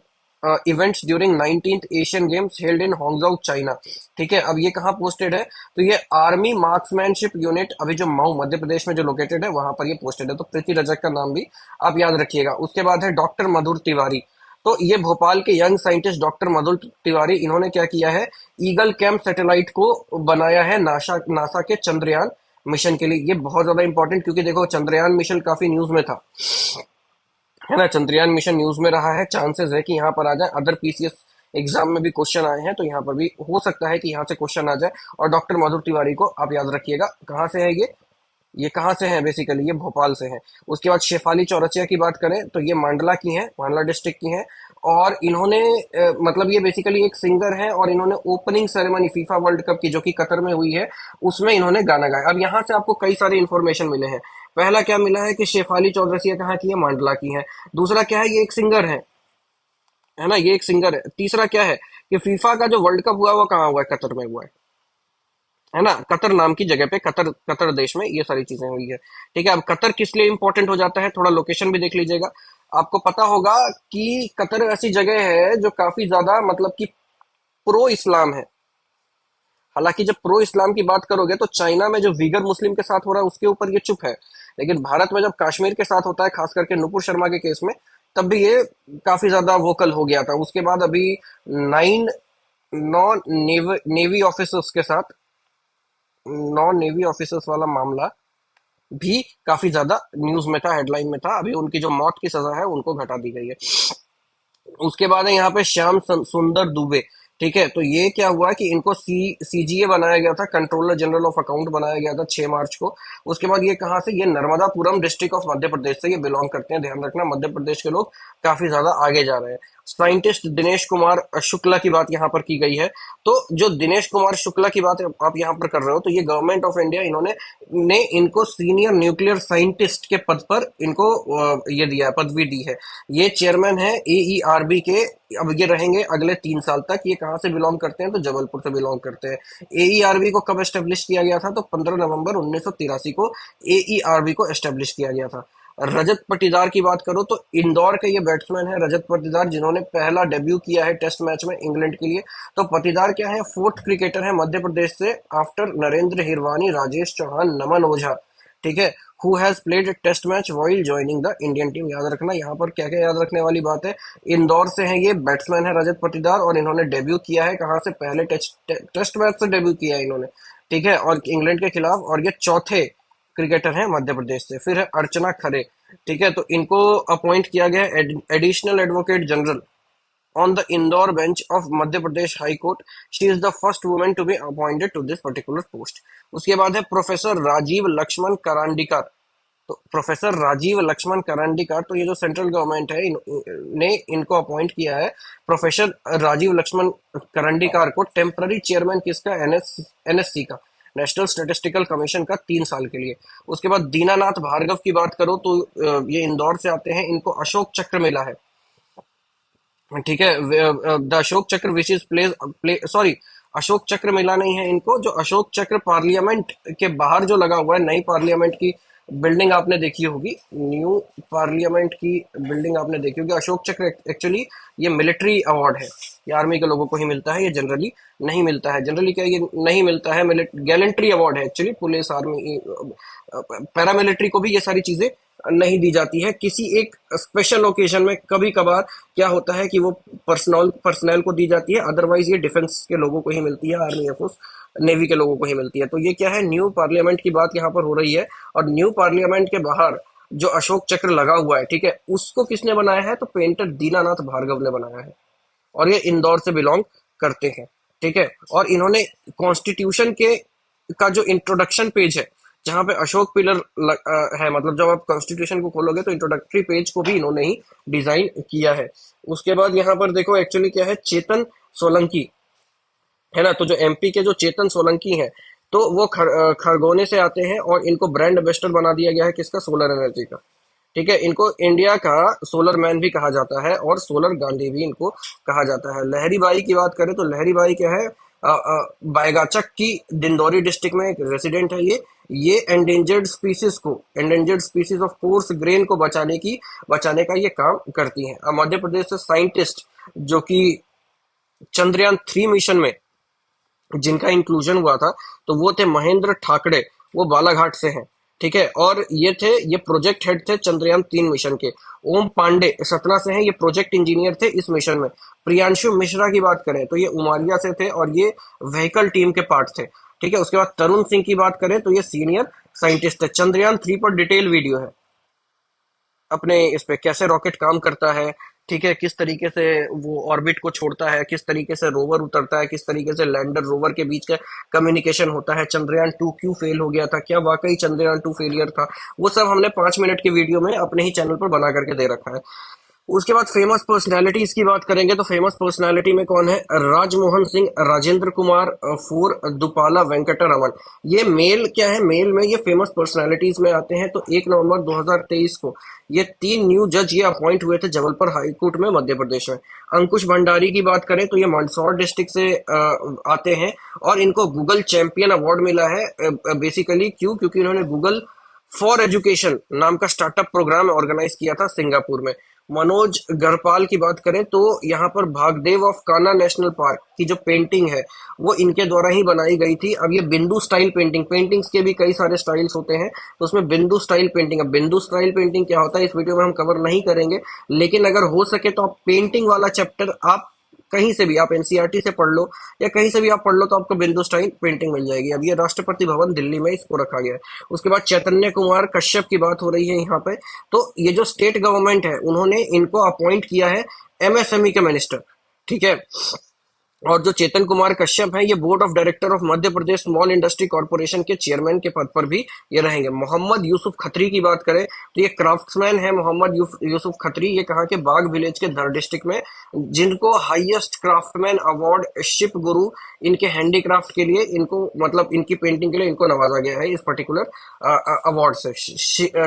events during 19th Asian games held in Hangzhou China. ठीक है, अब ये कहाँ पोस्टेड है, तो ये आर्मी मार्क्समैनशिप यूनिट, अभी जो मऊ मध्य प्रदेश में जो लोकेटेड है वहां पर ये पोस्टेड है। तो प्रीति रजक का नाम भी आप याद रखिएगा। उसके बाद है डॉक्टर मधुर तिवारी। तो ये भोपाल के यंग साइंटिस्ट डॉक्टर मधुर तिवारी, इन्होंने क्या किया है, ईगल कैंप सैटेलाइट को बनाया है नासा के चंद्रयान मिशन के लिए। ये बहुत ज्यादा इंपॉर्टेंट, क्योंकि देखो चंद्रयान मिशन काफी न्यूज में था, है ना, चंद्रयान मिशन न्यूज में रहा है। चांसेस है कि यहाँ पर आ जाए, अदर पीसीएस एग्जाम में भी क्वेश्चन आए हैं तो यहाँ पर भी हो सकता है कि यहाँ से क्वेश्चन आ जाए। और डॉक्टर मधुर तिवारी को आप याद रखिएगा, कहाँ से है ये, ये कहाँ से हैं? बेसिकली ये भोपाल से हैं। उसके बाद शेफाली चौरसिया की बात करें तो ये मांडला की हैं, मांडला डिस्ट्रिक्ट की हैं। और इन्होंने मतलब ये बेसिकली एक सिंगर है, और इन्होंने opening ceremony FIFA world cup की जो कि कतर में हुई है, उसमें इन्होंने गाना गाया। अब यहाँ से आपको कई सारे इन्फॉर्मेशन मिले हैं। पहला क्या मिला है कि शेफाली चौरसिया कहाँ की है? मांडला की है। दूसरा क्या है? ये एक सिंगर है ना, ये एक सिंगर है। तीसरा क्या है कि फीफा का जो वर्ल्ड कप हुआ वो कहाँ हुआ है? कतर में हुआ है ना, कतर नाम की जगह पे, कतर कतर देश में ये सारी चीजें हुई है। ठीक है, अब कतर किस लिए इंपॉर्टेंट हो जाता है, थोड़ा लोकेशन भी देख लीजिएगा। आपको पता होगा कि कतर ऐसी जगह है जो काफी ज्यादा मतलब कि प्रो इस्लाम है। हालांकि जब प्रो इस्लाम की बात करोगे तो चाइना में जो वीगर मुस्लिम के साथ हो रहा है उसके ऊपर ये चुप है, लेकिन भारत में जब कश्मीर के साथ होता है, खास करके नुपुर शर्मा के केस में, तब भी ये काफी ज्यादा वोकल हो गया था। उसके बाद अभी 9 नॉन नेवी ऑफिसर्स के साथ, नॉन नेवी ऑफिसर्स वाला मामला भी काफी ज्यादा न्यूज में था, हेडलाइन में था। अभी उनकी जो मौत की सजा है उनको घटा दी गई है। उसके बाद है यहाँ पे श्याम सुंदर दुबे। ठीक है, तो ये क्या हुआ कि इनको सीजीए बनाया गया था, कंट्रोलर जनरल ऑफ अकाउंट बनाया गया था 6 मार्च को। उसके बाद ये कहाँ से? ये नर्मदापुरम डिस्ट्रिक्ट ऑफ मध्य प्रदेश से ये बिलोंग करते हैं। ध्यान रखना, मध्य प्रदेश के लोग काफी ज्यादा आगे जा रहे हैं। साइंटिस्ट दिनेश कुमार शुक्ला की बात यहाँ पर की गई है। तो जो दिनेश कुमार शुक्ला की बात आप यहाँ पर कर रहे हो, तो ये गवर्नमेंट ऑफ इंडिया इन्होंने ने इनको सीनियर न्यूक्लियर साइंटिस्ट के पद पर इनको ये दिया है, पदवी दी है। ये चेयरमैन है एईआरबी के। अब ये रहेंगे अगले 3 साल तक। ये कहाँ से बिलोंग करते हैं? तो जबलपुर से बिलोंग करते हैं। एईआरबी को कब एस्टेब्लिश किया गया था? तो 15 नवंबर 1983 को एईआरबी को एस्टेब्लिश किया गया था। रजत पाटीदार की बात करो तो इंदौर के ये बैट्समैन है रजत पाटीदार, जिन्होंने पहला डेब्यू किया है टेस्ट मैच में इंग्लैंड के लिए। तो पाटीदार क्या है? फोर्थ क्रिकेटर है मध्य प्रदेश से, आफ्टर नरेंद्र हिरवानी, राजेश चौहान, नमन ओझा। ठीक है, who has played test match while joining the Indian team. याद रखना, यहाँ पर क्या क्या याद रखने वाली बात है। इंदौर से है, ये बैट्समैन है रजत पाटीदार, और इन्होंने डेब्यू किया है कहाँ से? पहले टेस्ट मैच से डेब्यू किया है इन्होंने। ठीक है, और इंग्लैंड के खिलाफ, और ये चौथे क्रिकेटर हैं मध्य प्रदेश से। फिर है अर्चना खरे। ठीक है, तो इनको अपॉइंट किया गया additional advocate general on the Indore bench of Madhya Pradesh High Court. She is the first woman to be appointed to this particular post. उसके बाद है प्रोफेसर राजीव लक्ष्मण करांडीकर। तो प्रोफेसर राजीव लक्ष्मण करांडीकर, तो ये जो सेंट्रल गवर्नमेंट है ने इनको अपॉइंट किया है, प्रोफेसर राजीव लक्ष्मण करांडीकर को, टेम्पररी चेयरमैन किसका? एनएससी का, नेशनल स्टेटिस्टिकल कमीशन का, 3 साल के लिए। उसके बाद दीनानाथ भार्गव की बात करो तो ये इंदौर से आते हैं, इनको अशोक चक्र मिला है। ठीक है, द अशोक चक्र विच इज सॉरी, अशोक चक्र मिला नहीं है इनको। जो अशोक चक्र पार्लियामेंट के बाहर जो लगा हुआ है, नई पार्लियामेंट की बिल्डिंग आपने देखी होगी, न्यू पार्लियामेंट की बिल्डिंग आपने देखी होगी। अशोक चक्र एक्चुअली ये मिलिट्री अवार्ड है, ये आर्मी के लोगों को ही मिलता है, ये जनरली नहीं मिलता है। जनरली क्या ये नहीं मिलता है, गैलेंट्री अवार्ड है एक्चुअली। पुलिस, आर्मी, पैरामिलिट्री को भी ये सारी चीजें नहीं दी जाती है। किसी एक स्पेशल ओकेजन में कभी कभार क्या होता है कि वो पर्सनल को दी जाती है, अदरवाइज ये डिफेंस के लोगों को ही मिलती है, आर्मी एयरफोर्स नेवी के लोगों को ही मिलती है। तो ये क्या है? न्यू पार्लियामेंट की बात यहाँ पर हो रही है। और न्यू पार्लियामेंट के बाहर जो अशोक चक्र लगा हुआ है, ठीक है, उसको किसने बनाया है? तो पेंटर दीनानाथ भार्गव ने बनाया है, और ये इंदौर से बिलोंग करते हैं। ठीक है, और इन्होंने कॉन्स्टिट्यूशन के का जो इंट्रोडक्शन पेज है, जहां पे अशोक पिलर है, मतलब जब आप कॉन्स्टिट्यूशन को खोलोगे तो इंट्रोडक्टरी पेज को भी इन्होंने ही डिजाइन किया है। उसके बाद यहाँ पर देखो एक्चुअली क्या है, चेतन सोलंकी है ना। तो जो एमपी के जो चेतन सोलंकी हैं, तो वो खरगोने से आते हैं, और इनको ब्रांड एम्बेसडर बना दिया गया है किसका? सोलर एनर्जी का। ठीक है, इनको इंडिया का सोलर मैन भी कहा जाता है, और सोलर गांधी भी इनको कहा जाता है। लहरी बाई की बात करें तो लहरी बाई क्या है? बायगाचक की दिंदौरी डिस्ट्रिक्ट में एक रेसिडेंट है ये endangered species of coarse grain को बचाने का ये काम करती हैं। अब मध्य प्रदेश से साइंटिस्ट जो कि चंद्रयान 3 मिशन में जिनका इंक्लूजन हुआ था, तो वो थे महेंद्र ठाकरे, वो बालाघाट से हैं। ठीक है, और ये प्रोजेक्ट हेड थे चंद्रयान 3 मिशन के। ओम पांडे सतना से हैं, ये प्रोजेक्ट इंजीनियर थे इस मिशन में। प्रियांशु मिश्रा की बात करें तो ये उमारिया से थे, और ये व्हीकल टीम के पार्ट थे। ठीक है, उसके बाद तरुण सिंह की बात करें तो ये सीनियर साइंटिस्ट है। चंद्रयान 3 पर डिटेल वीडियो है, अपने इस पे कैसे रॉकेट काम करता है, ठीक है, किस तरीके से वो ऑर्बिट को छोड़ता है, किस तरीके से रोवर उतरता है, किस तरीके से लैंडर रोवर के बीच का कम्युनिकेशन होता है, चंद्रयान टू क्यों फेल हो गया था, क्या वाकई चंद्रयान टू फेलियर था, वो सब हमने 5 मिनट की वीडियो में अपने ही चैनल पर बना करके दे रखा है। उसके बाद फेमस पर्सनालिटीज की बात करेंगे तो फेमस पर्सनालिटी में कौन है? राजमोहन सिंह, राजेंद्र कुमार, फोर दुपाला वेंकटरमन। ये मेल क्या है, मेल में ये फेमस पर्सनालिटीज में आते हैं। तो 1 नवंबर 2023 को ये 3 न्यू जज ये अपॉइंट हुए थे जबलपुर हाई कोर्ट में मध्य प्रदेश में। अंकुश भंडारी की बात करें तो ये मंदसौर डिस्ट्रिक्ट से आते हैं और इनको गूगल चैंपियन अवार्ड मिला है। बेसिकली क्योंकि इन्होंने गूगल फॉर एजुकेशन नाम का स्टार्टअप प्रोग्राम ऑर्गेनाइज किया था सिंगापुर में। मनोज गढ़पाल की बात करें तो यहाँ पर भागदेव ऑफ कान्हा नेशनल पार्क की जो पेंटिंग है वो इनके द्वारा ही बनाई गई थी। अब ये बिंदु स्टाइल पेंटिंग, पेंटिंग्स के भी कई सारे स्टाइल्स होते हैं, तो उसमें बिंदु स्टाइल पेंटिंग, अब बिंदु स्टाइल पेंटिंग क्या होता है इस वीडियो में हम कवर नहीं करेंगे, लेकिन अगर हो सके तो आप पेंटिंग वाला चैप्टर आप कहीं से भी, आप एनसीईआरटी से पढ़ लो या कहीं से भी आप पढ़ लो, तो आपको बिंदु स्टाइल पेंटिंग मिल जाएगी। अब ये राष्ट्रपति भवन दिल्ली में इसको रखा गया है। उसके बाद चैतन्य कुमार कश्यप की बात हो रही है यहाँ पे। तो ये जो स्टेट गवर्नमेंट है उन्होंने इनको अपॉइंट किया है एमएसएमई के मिनिस्टर। ठीक है, और जो चेतन कुमार कश्यप हैं ये board of director of Madhya Pradesh small industry corporation के चेयरमैन के पद पर भी ये रहेंगे। मोहम्मद यूसुफ खत्री की बात करें तो ये क्राफ्ट्समैन है। मोहम्मद यूसुफ खत्री ये कहाँ के? बाग विलेज के धर डिस्ट्रिक्ट में, जिनको हाईएस्ट क्राफ्टमैन अवार्ड शिप गुरु इनके हैंडीक्राफ्ट के लिए, इनको मतलब इनकी पेंटिंग के लिए इनको नवाजा गया है इस पर्टिकुलर अवार्ड से।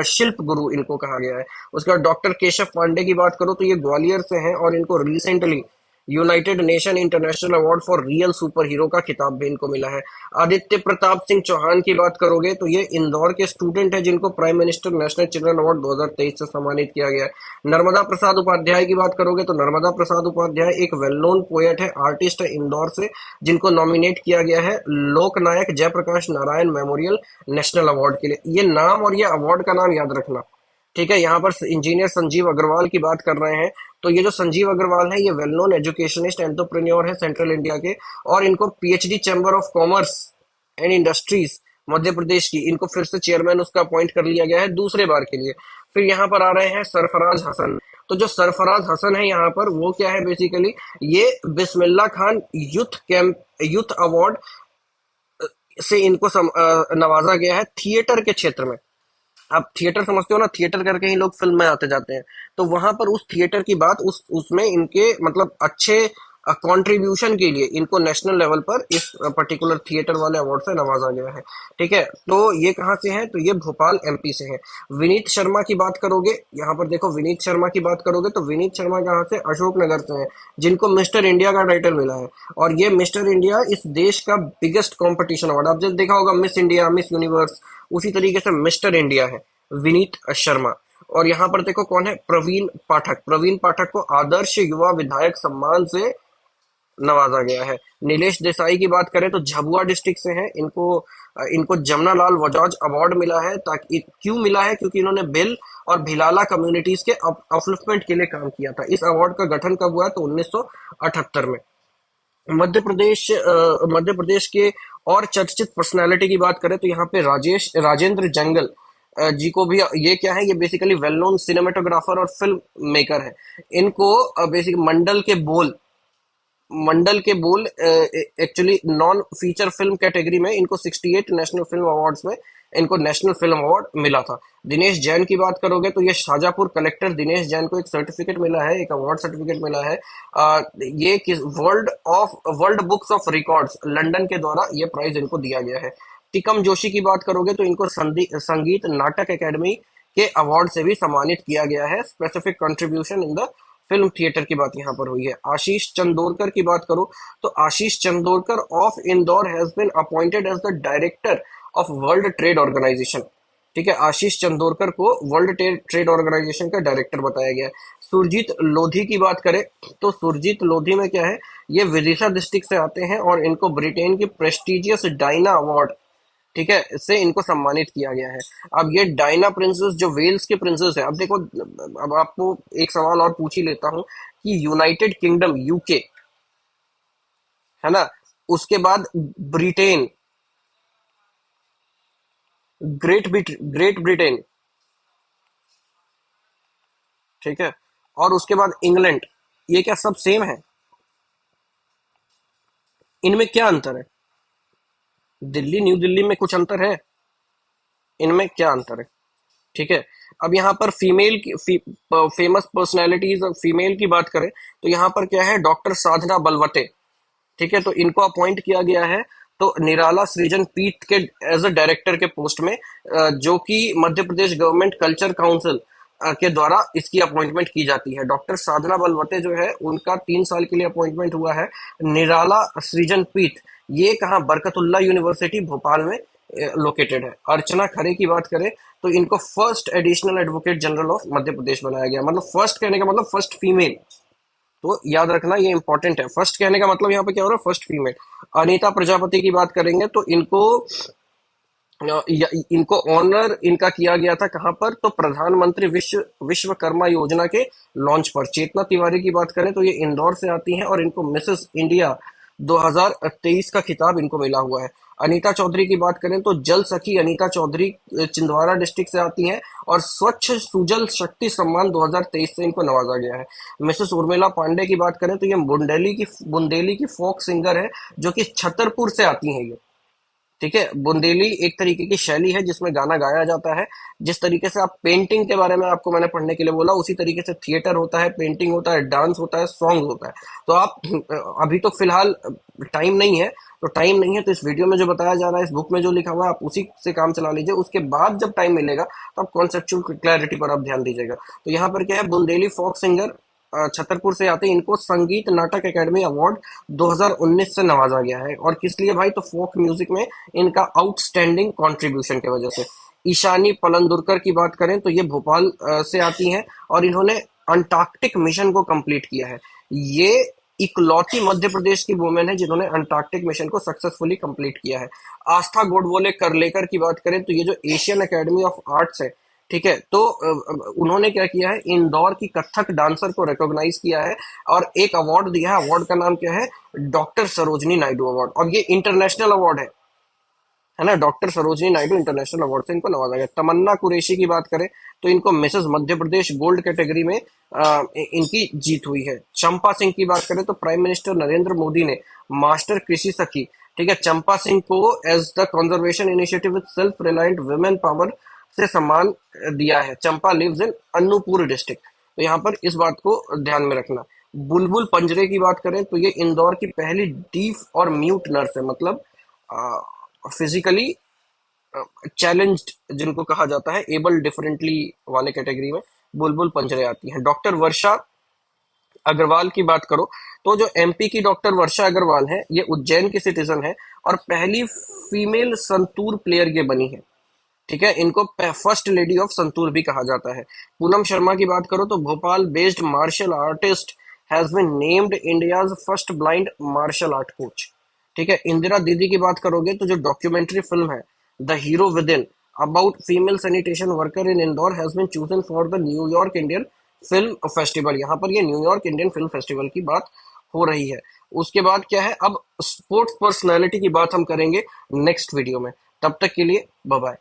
शिल्प गुरु इनको कहा गया है। उसके बाद डॉक्टर केशव पांडे की बात करो तो ये ग्वालियर से हैं और इनको recently United nation international award for real super hero का खिताब भी इनको मिला है। आदित्य प्रताप सिंह चौहान की बात करोगे तो ये इंदौर के स्टूडेंट है जिनको prime minister national children award 2023 से सम्मानित किया गया है। नर्मदा प्रसाद उपाध्याय की बात करोगे तो नर्मदा प्रसाद उपाध्याय एक वेल नोन पोएट है, आर्टिस्ट है इंदौर से, जिनको नॉमिनेट किया गया है Loknayak Jayaprakash Narayan memorial national award के लिए। ये नाम और ये अवार्ड का नाम याद रखना। ठीक है, यहाँ पर इंजीनियर संजीव अग्रवाल की बात कर रहे हैं। तो ये जो संजीव अग्रवाल है ये वेल नोन एजुकेशनिस्ट एंटरप्रेन्योर है सेंट्रल इंडिया के, और इनको PhD chamber of commerce and industries Madhya Pradesh की, इनको फिर से चेयरमैन उसका अपॉइंट कर लिया गया है दूसरे बार के लिए। फिर यहाँ पर आ रहे हैं सरफराज हसन। तो जो सरफराज हसन है यहाँ पर वो क्या है? बेसिकली ये बिस्मिल्लाह खान यूथ अवार्ड से इनको नवाजा गया है थिएटर के क्षेत्र में। आप थिएटर समझते हो ना, थिएटर करके ही लोग फिल्म में आते जाते हैं, तो वहां पर उस थिएटर की बात, उस उसमें इनके मतलब अच्छे कंट्रीब्यूशन के लिए इनको नेशनल लेवल पर इस पर्टिकुलर थिएटर वाले अवार्ड से नवाजा गया है। ठीक है, तो ये कहाँ से हैं? तो ये भोपाल एमपी से हैं। विनीत शर्मा की बात करोगे, यहाँ पर देखो विनीत शर्मा की बात करोगे तो विनीत शर्मा कहाँ से? अशोकनगर से हैं, जिनको मिस्टर इंडिया का टाइटल मिला है। और ये मिस्टर इंडिया इस देश का बिगेस्ट कॉम्पिटिशन अवार्ड, आप जब देखा होगा मिस इंडिया, मिस यूनिवर्स, उसी तरीके से मिस्टर इंडिया है विनीत शर्मा। और यहाँ पर देखो कौन है? प्रवीण पाठक। प्रवीण पाठक को आदर्श युवा विधायक सम्मान से नवाजा गया है। नीलेश देसाई की बात करें तो झाबुआ डिस्ट्रिक्ट से हैं, इनको इनको जमनालाल बजाज अवार्ड मिला है। ताकि क्यों मिला है? क्योंकि इन्होंने भिल और भिलाला कम्युनिटीज के अपलिफ्टमेंट के लिए काम किया था। इस अवार्ड का गठन कब हुआ? तो 1978 में। मध्य प्रदेश के और चर्चित पर्सनालिटी की बात करें तो यहाँ पे राजेंद्र जंगल जी को भी, ये क्या है? ये बेसिकली वेल नोन सिनेमेटोग्राफर और फिल्म मेकर है। इनको बेसिक मंडल के बोल actually non feature film category में इनको 68 नेशनल फिल्म अवार्ड्स में इनको नेशनल फिल्म अवार्ड मिला था। दिनेश जैन की बात करोगे तो ये शाजापुर कलेक्टर दिनेश जैन को एक सर्टिफिकेट मिला है, एक अवार्ड सर्टिफिकेट मिला है। ये किस world books of records London के द्वारा ये प्राइज इनको दिया गया है। टिकम जोशी की बात करोगे तो इनको संगीत नाटक एकेडमी के अवार्ड से भी सम्मानित किया गया है। Specific contribution in the film theatre की बात यहाँ पर हुई है। आशीष चंदोरकर की बात करो तो Ashish Chandorkar of Indore has been appointed as the director of world trade organization. ठीक है, आशीष चंदोरकर को वर्ल्ड ट्रेड ऑर्गेनाइजेशन का डायरेक्टर बताया गया है। सुरजीत लोधी की बात करें तो सुरजीत लोधी में क्या है? ये विदिशा डिस्ट्रिक्ट से आते हैं और इनको ब्रिटेन की प्रेस्टिजियस डायना अवार्ड, ठीक है, इससे इनको सम्मानित किया गया है। अब ये डायना प्रिंसेस जो वेल्स के प्रिंसेस है, अब देखो, अब आपको एक सवाल और पूछ ही लेता हूँ कि यूनाइटेड किंगडम यूके है ना, उसके बाद ब्रिटेन, ग्रेट ब्रिटेन, ठीक है, और उसके बाद इंग्लैंड, ये क्या सब सेम है? इनमें क्या अंतर है? दिल्ली न्यू दिल्ली में कुछ अंतर है? इनमें क्या अंतर है? ठीक है। अब यहाँ पर फेमस पर्सनैलिटीज फीमेल की बात करें तो यहाँ पर क्या है, डॉक्टर साधना बलवते। ठीक है, तो इनको अपॉइंट किया गया है तो निराला सृजन पीठ के एज अ डायरेक्टर के पोस्ट में, जो कि Madhya Pradesh government culture council के द्वारा इसकी अपॉइंटमेंट की जाती है। डॉक्टर साधना बलवते जो है उनका 3 साल के लिए अपॉइंटमेंट हुआ है। निराला सृजन पीठ, ये कहाँ, बरकतुल्ला यूनिवर्सिटी भोपाल में लोकेटेड है। अर्चना खरे की बात करें तो इनको first additional advocate general of Madhya Pradesh बनाया गया। मतलब फर्स्ट कहने का मतलब फर्स्ट फीमेल, तो याद रखना ये इंपॉर्टेंट है। फर्स्ट कहने का मतलब यहाँ पे क्या हो रहा है, फर्स्ट फीमेल। अनीता प्रजापति की बात करेंगे तो इनको ऑनर इनका किया गया था कहाँ पर, तो प्रधानमंत्री विश्वकर्मा योजना के लॉन्च पर। चेतना तिवारी की बात करें तो ये इंदौर से आती हैं और इनको मिसेस इंडिया 2023 का खिताब इनको मिला हुआ है। अनीता चौधरी की बात करें तो जल सखी अनीता चौधरी छिंदवाड़ा डिस्ट्रिक्ट से आती हैं और स्वच्छ सुजल शक्ति सम्मान 2023 से इनको नवाजा गया है। मिसेस उर्मिला पांडे की बात करें तो ये बुंदेली की फोक सिंगर है, जो कि छतरपुर से आती हैं ये। ठीक है, बुंदेली एक तरीके की शैली है जिसमें गाना गाया जाता है। जिस तरीके से आप पेंटिंग के बारे में आपको मैंने पढ़ने के लिए बोला, उसी तरीके से थिएटर होता है, पेंटिंग होता है, डांस होता है, सॉन्ग होता है। तो आप अभी तो फिलहाल टाइम नहीं है, तो टाइम नहीं है तो इस वीडियो में जो बताया जा रहा है, इस बुक में जो लिखा हुआ है, आप उसी से काम चला लीजिए। उसके बाद जब टाइम मिलेगा तो आप कॉन्सेप्चुअल क्लैरिटी पर आप ध्यान दीजिएगा। तो यहाँ पर क्या है, बुंदेली फोक सिंगर छतरपुर से आते हैं, इनको संगीत नाटक एकेडमी अवार्ड 2019 से नवाजा गया है। और किस लिए भाई, तो फोक म्यूजिक में इनका आउटस्टैंडिंग कंट्रीब्यूशन की वजह से। ईशानी पलंदुरकर की बात करें तो ये भोपाल से आती हैं और इन्होंने अंटार्कटिक मिशन को कंप्लीट किया है। ये इकलौती मध्य प्रदेश की वुमेन है जिन्होंने अंटार्कटिक मिशन को सक्सेसफुली कंप्लीट किया है। आस्था गोडबोले करलेकर की बात करें तो ये जो एशियन एकेडमी ऑफ आर्ट्स है, ठीक है, तो उन्होंने क्या किया है, इंदौर की कथक डांसर को रिकॉग्नाइज किया है और एक अवार्ड दिया है। अवार्ड का नाम क्या है, डॉक्टर सरोजनी नायडू अवार्ड, और ये इंटरनेशनल अवार्ड है ना। Doctor Sarojini Naidu international award से इनको नवाजा गया। तमन्ना कुरैशी की बात करें तो इनको Mrs Madhya Pradesh gold category में इनकी जीत हुई है। चंपा सिंह की बात करें तो प्राइम मिनिस्टर नरेंद्र मोदी ने मास्टर कृषि सखी, ठीक है, चंपा सिंह को as the conservation initiative with self reliant women power से सम्मान दिया है। Champa lives in Anuppur district, तो यहाँ पर इस बात को ध्यान में रखना। बुलबुल पंजरे की बात करें तो ये इंदौर की पहली डीफ और म्यूट नर्स है, मतलब फिजिकली चैलेंज्ड जिनको कहा जाता है, एबल डिफरेंटली वाले कैटेगरी में बुलबुल पंजरे आती हैं। डॉक्टर वर्षा अग्रवाल की बात करो तो जो एमपी की डॉक्टर वर्षा अग्रवाल है, ये उज्जैन की सिटीजन है और पहली फीमेल संतूर प्लेयर ये बनी है। ठीक है, इनको फर्स्ट लेडी ऑफ संतूर भी कहा जाता है। पूनम शर्मा की बात करो तो Bhopal based martial artist has been named India's first blind martial art coach. ठीक है, इंदिरा दीदी की बात करोगे तो जो डॉक्यूमेंट्री फिल्म है the hero with in about female sanitation worker in Indore has been chosen for the New York Indian film festival. यहाँ पर ये न्यूयॉर्क इंडियन फिल्म फेस्टिवल की बात हो रही है। उसके बाद क्या है, अब स्पोर्ट्स पर्सनैलिटी की बात हम करेंगे नेक्स्ट वीडियो में। तब तक के लिए बाय बाय।